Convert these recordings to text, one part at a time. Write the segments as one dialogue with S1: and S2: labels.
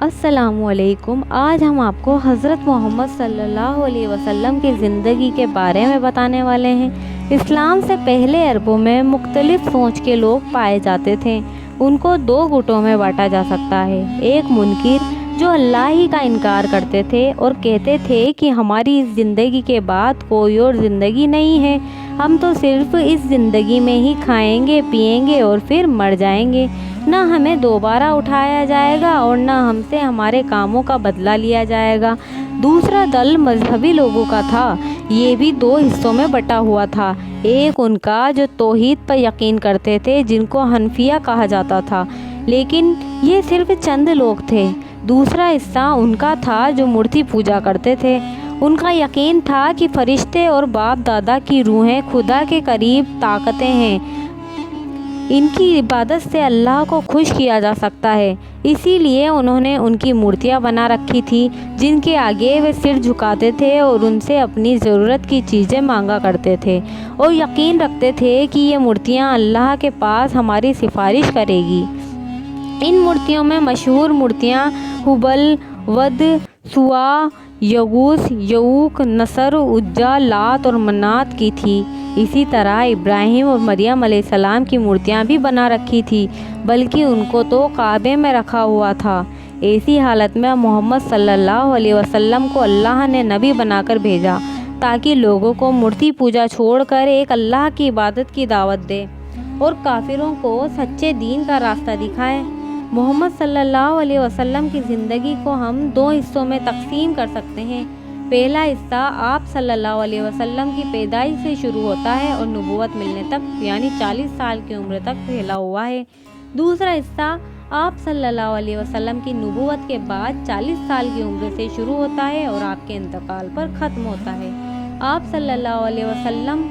S1: السلام علیکم۔ آج ہم آپ کو حضرت محمد صلی اللہ علیہ وسلم کی زندگی کے بارے میں بتانے والے ہیں۔ اسلام سے پہلے عربوں میں مختلف سوچ کے لوگ پائے جاتے تھے۔ ان کو دو گٹوں میں بانٹا جا سکتا ہے۔ ایک منکر جو اللہ ہی کا انکار کرتے تھے اور کہتے تھے کہ ہماری اس زندگی کے بعد کوئی اور زندگی نہیں ہے، ہم تو صرف اس زندگی میں ہی کھائیں گے، پیئیں گے اور پھر مر جائیں گے، نہ ہمیں دوبارہ اٹھایا جائے گا اور نہ ہم سے ہمارے کاموں کا بدلہ لیا جائے گا۔ دوسرا دل مذہبی لوگوں کا تھا۔ یہ بھی دو حصوں میں بٹا ہوا تھا۔ ایک ان کا جو توحید پر یقین کرتے تھے، جن کو حنفیہ کہا جاتا تھا، لیکن یہ صرف چند لوگ تھے۔ دوسرا حصہ ان کا تھا جو مورتی پوجا کرتے تھے۔ ان کا یقین تھا کہ فرشتے اور باپ دادا کی روحیں خدا کے قریب طاقتیں ہیں، ان کی عبادت سے اللہ کو خوش کیا جا سکتا ہے۔ اسی لیے انہوں نے ان کی مورتیاں بنا رکھی تھیں، جن کے آگے وہ سر جھکاتے تھے اور ان سے اپنی ضرورت کی چیزیں مانگا کرتے تھے، اور یقین رکھتے تھے کہ یہ مورتیاں اللہ کے پاس ہماری سفارش کرے گی۔ ان مورتیوں میں مشہور مورتیاں ہبل، ود، سوا، یغوث، یعوق، نصر، عزا، لات اور منات کی تھی۔ اسی طرح ابراہیم اور مریم علیہ السلام کی مورتیاں بھی بنا رکھی تھی، بلکہ ان کو تو کعبے میں رکھا ہوا تھا۔ ایسی حالت میں محمد صلی اللہ علیہ وسلم کو اللہ نے نبی بنا کر بھیجا، تاکہ لوگوں کو مورتی پوجا چھوڑ کر ایک اللہ کی عبادت کی دعوت دے اور کافروں کو سچے دین کا راستہ دکھائے۔ محمد صلی اللہ علیہ وسلم کی زندگی کو ہم دو حصوں میں تقسیم کر سکتے ہیں۔ پہلا حصہ آپ صلی اللہ علیہ وسلم کی پیدائش سے شروع ہوتا ہے اور نبوت ملنے تک، یعنی 40 سال کی عمر تک پھیلا ہوا ہے۔ دوسرا حصہ آپ صلی اللہ علیہ وسلم کی نبوت کے بعد 40 سال کی عمر سے شروع ہوتا ہے اور آپ کے انتقال پر ختم ہوتا ہے۔ آپ صلی اللہ علیہ وسلم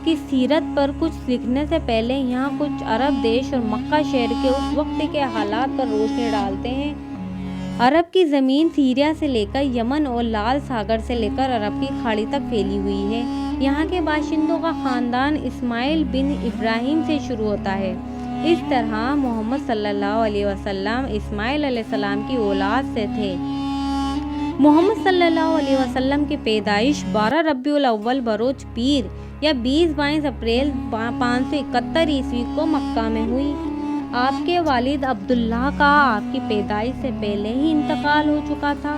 S1: کی سیرت پر کچھ لکھنے سے پہلے یہاں کچھ عرب دیش اور مکہ شہر کے اس وقت کے حالات پر روشنی ڈالتے ہیں۔ عرب کی زمین سیریا سے لے کر یمن اور لال ساگر سے لے کر عرب کی کھاڑی تک پھیلی ہوئی ہے۔ یہاں کے باشندوں کا خاندان اسماعیل بن ابراہیم سے شروع ہوتا ہے۔ اس طرح محمد صلی اللہ علیہ وسلم اسماعیل علیہ السلام کی اولاد سے تھے۔ محمد صلی اللہ علیہ وسلم کی پیدائش 12 ربیع الاول بروز پیر یا 22 اپریل 571 عیسوی کو مکہ میں ہوئی۔ آپ کے والد عبداللہ کا آپ کی پیدائش سے پہلے ہی انتقال ہو چکا تھا۔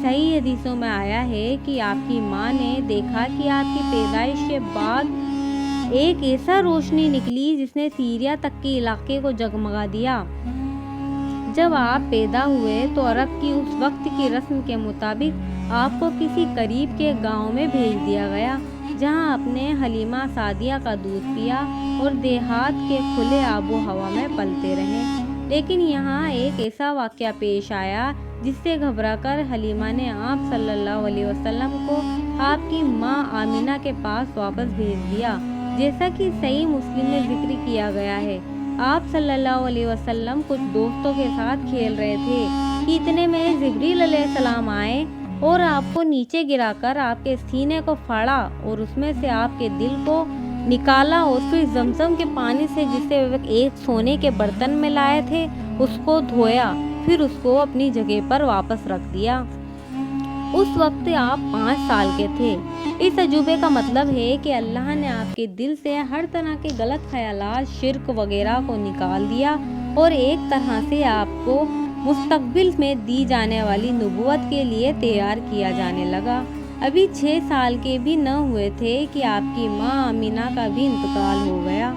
S1: صحیح حدیثوں میں آیا ہے کہ آپ کی ماں نے دیکھا کہ آپ کی پیدائش کے بعد ایک ایسا روشنی نکلی جس نے سیریا تک کے علاقے کو جگمگا دیا۔ جب آپ پیدا ہوئے تو عرب کی اس وقت کی رسم کے مطابق آپ کو کسی قریب کے گاؤں میں بھیج دیا گیا، جہاں آپ نے حلیمہ سعدیہ کا دودھ پیا اور دیہات کے کھلے آب و ہوا میں پلتے رہے۔ لیکن یہاں ایک ایسا واقعہ پیش آیا جس سے گھبرا کر حلیمہ نے آپ صلی اللہ علیہ وسلم کو آپ کی ماں آمینہ کے پاس واپس بھیج دیا، جیسا کہ صحیح مسلم میں ذکر کیا گیا ہے۔ آپ صلی اللہ علیہ وسلم کچھ دوستوں کے ساتھ کھیل رہے تھے کہ اتنے میں جبریل علیہ السلام آئے اور آپ کو نیچے گرا کر آپ کے سینے کو پھاڑا اور اس میں سے آپ کے دل کو نکالا اور پھر زمزم کے پانی سے، جسے وہ ایک سونے کے برتن میں لائے تھے، اس کو دھویا، پھر اس کو اپنی جگہ پر واپس رکھ دیا۔ اس وقت آپ 5 سال کے تھے۔ اس عجوبے کا مطلب ہے کہ اللہ نے آپ کے دل سے ہر طرح کے غلط خیالات، شرک وغیرہ کو نکال دیا اور ایک طرح سے آپ کو مستقبل میں دی جانے والی نبوت کے لیے تیار کیا جانے لگا۔ ابھی 6 سال کے بھی نہ ہوئے تھے کہ آپ کی ماں آمینہ کا بھی انتقال ہو گیا۔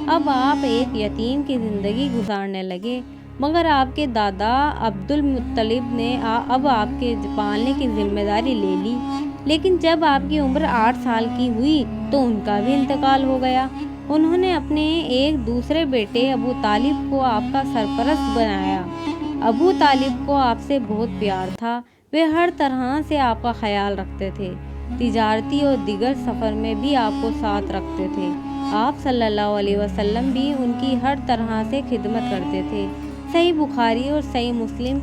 S1: اب آپ ایک یتیم کی زندگی گزارنے لگے، مگر آپ کے دادا عبد المطلب نے اب آپ کے پالنے کی ذمہ داری لے لی۔ لیکن جب آپ کی عمر 8 سال کی ہوئی تو ان کا بھی انتقال ہو گیا۔ انہوں نے اپنے ایک دوسرے بیٹے ابو طالب کو آپ کا سرپرست بنایا۔ ابو طالب کو آپ سے بہت پیار تھا، وہ ہر طرح سے آپ کا خیال رکھتے تھے، تجارتی اور دیگر سفر میں بھی آپ کو ساتھ رکھتے تھے۔ آپ صلی اللہ علیہ وسلم بھی ان کی ہر طرح سے خدمت کرتے تھے۔ صحیح بخاری اور صحیح مسلم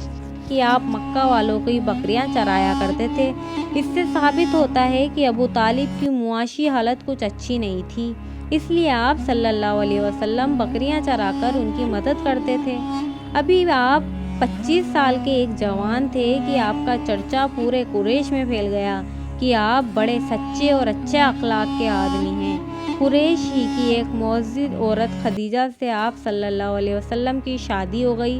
S1: کہ آپ مکہ والوں کی بکریاں چرایا کرتے تھے۔ اس سے ثابت ہوتا ہے کہ ابو طالب کی معاشی حالت کچھ اچھی نہیں تھی، اس لیے آپ صلی اللہ علیہ وسلم بکریاں چرا کر ان کی مدد کرتے تھے۔ ابھی آپ 25 سال کے ایک جوان تھے کہ آپ کا چرچا پورے قریش میں پھیل گیا کہ آپ بڑے سچے اور اچھے اخلاق کے آدمی ہیں۔ قریش ہی کی ایک معزز عورت خدیجہ سے آپ صلی اللہ علیہ وسلم کی شادی ہو گئی۔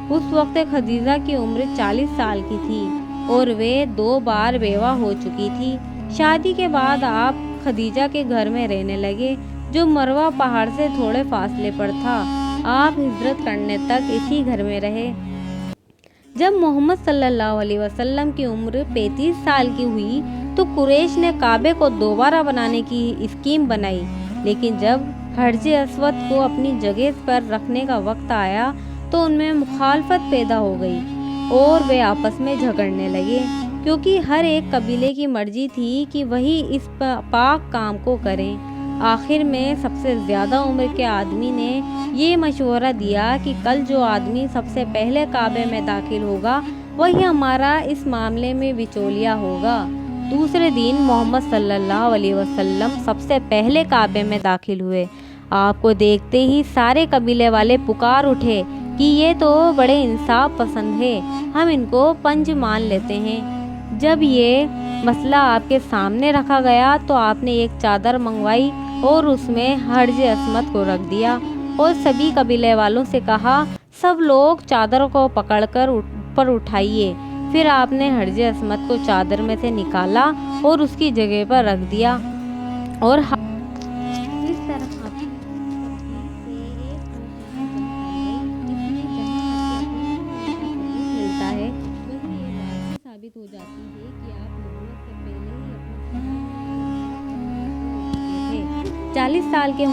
S1: اس وقت خدیجہ کی عمر 40 سال کی تھی اور وہ 2 بار بیوہ ہو چکی تھی۔ شادی کے بعد آپ خدیجہ کے گھر میں رہنے لگے، جو مروہ پہاڑ سے تھوڑے فاصلے پر تھا۔ آپ ہجرت کرنے تک اسی گھر میں رہے۔ جب محمد صلی اللہ علیہ وسلم کی عمر 35 سال کی ہوئی تو قریش نے کعبے کو دوبارہ بنانے کی اسکیم بنائی، لیکن جب حجر اسود کو اپنی جگہ پر رکھنے کا وقت آیا تو ان میں مخالفت پیدا ہو گئی اور وہ آپس میں جھگڑنے لگے، کیونکہ ہر ایک قبیلے کی مرضی تھی کہ وہی اس پاک کام کو کریں۔ آخر میں سب سے زیادہ عمر کے آدمی نے یہ مشورہ دیا کہ کل جو آدمی سب سے پہلے کعبے میں داخل ہوگا وہی ہمارا اس معاملے میں بچولیا ہوگا۔ دوسرے دن محمد صلی اللہ علیہ وسلم سب سے پہلے کعبے میں داخل ہوئے۔ آپ کو دیکھتے ہی سارے قبیلے والے پکار اٹھے کہ یہ تو بڑے انصاف پسند ہے، ہم ان کو پنج مان لیتے ہیں۔ جب یہ مسئلہ آپ کے سامنے رکھا گیا تو آپ نے ایک چادر منگوائی اور اس میں حجر اسود کو رکھ دیا اور سبھی قبیلے والوں سے کہا، سب لوگ چادر کو پکڑ کر اوپر اٹھائیے۔ پھر آپ نے حجر اسود کو چادر میں سے نکالا اور اس کی جگہ پر رکھ دیا اور اس طرح ملتا ہے ثابت ہو جاتی ہے کہ آپ نبوت سے پہلے ہی اپنے 40 سال کے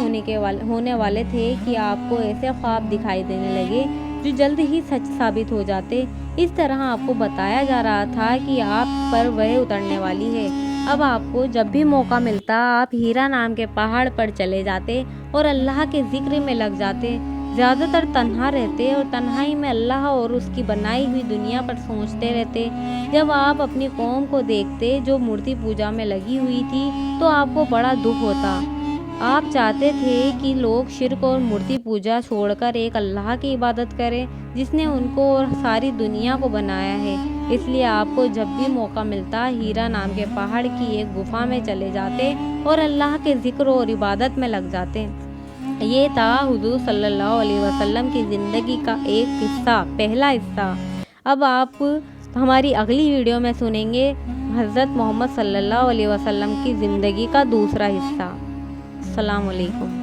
S1: ہونے والے تھے کہ آپ کو ایسے خواب دکھائی دینے لگے جو جلد ہی سچ ثابت ہو جاتے۔ اس طرح آپ کو بتایا جا رہا تھا کہ آپ پر وہ اترنے والی ہے۔ اب آپ کو جب بھی موقع ملتا آپ ہیرا نام کے پہاڑ پر چلے جاتے اور اللہ کے ذکر میں لگ جاتے۔ زیادہ تر تنہا رہتے اور تنہائی میں اللہ اور اس کی بنائی ہوئی دنیا پر سوچتے رہتے۔ جب آپ اپنی قوم کو دیکھتے جو مورتی پوجا میں لگی ہوئی تھی تو آپ کو بڑا دکھ ہوتا۔ آپ چاہتے تھے کہ لوگ شرک اور مورتی پوجا چھوڑ کر ایک اللہ کی عبادت کریں جس نے ان کو اور ساری دنیا کو بنایا ہے۔ اس لیے آپ کو جب بھی موقع ملتا ہیرا نام کے پہاڑ کی ایک گفا میں چلے جاتے اور اللہ کے ذکر اور عبادت میں لگ جاتے۔ یہ تھا حضور صلی اللہ علیہ وسلم کی زندگی کا ایک حصہ، پہلا حصہ۔ اب آپ ہماری اگلی ویڈیو میں سنیں گے حضرت محمد صلی اللہ علیہ وسلم کی زندگی کا دوسرا حصہ۔ السلام علیکم۔